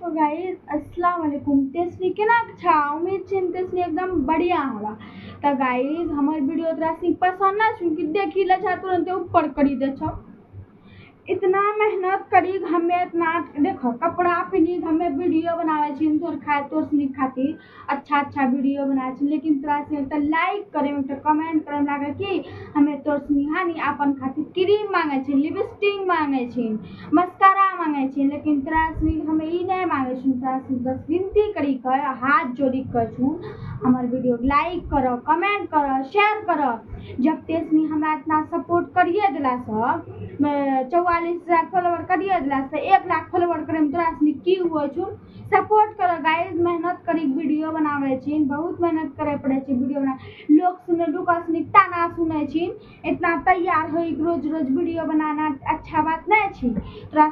तो गाइस अस्सलाम वालेकुम। तेसरी के ना अच्छा उम्मीद छे तेसरी एकदम बढ़िया होला। तो गाइस हमार वीडियो तोरा सी पसंद ना छुन कि देखी ले जा तुरंत ऊपर करी दे छो। इतना मेहनत करी हमें इतना देखो कपड़ा पहनी हमें वीडियो बनावे छी तोर खाए तोर सुनी खातिर अच्छा वीडियो बनावे छी, लेकिन तोरा से तो लाइक करे में तो कमेंट करे में लागे कि हमें तोर सुनी हानि अपन खातिर क्रीम मांगे छी, लिपस्टिक मांगे छी, मस्कारा मांगे छी, लेकिन तोरा सुनी हमें ई नहीं मांगे छी। तोरा से बस विनती करी कर हाथ जोड़ी कर छू हमार वीडियो लाइक करो, कमेंट करो, शेयर करो। जब तेसनी हमरा इतना सपोर्ट करिए दिला सब 44,000 फॉलोवर करिए दिला से 1 लाख फॉलोवर करे में तोरा सनी की हुआ छु। सपोर्ट करो गाइस, मेहनत करी वीडियो बनावे छी, बहुत मेहनत करे पड़े छी वीडियो बना। लोग सुने लुका सनी ताना सुने छी, इतना तैयार होई रोज रोज वीडियो बनाना अच्छा बात नहीं छी। तोरा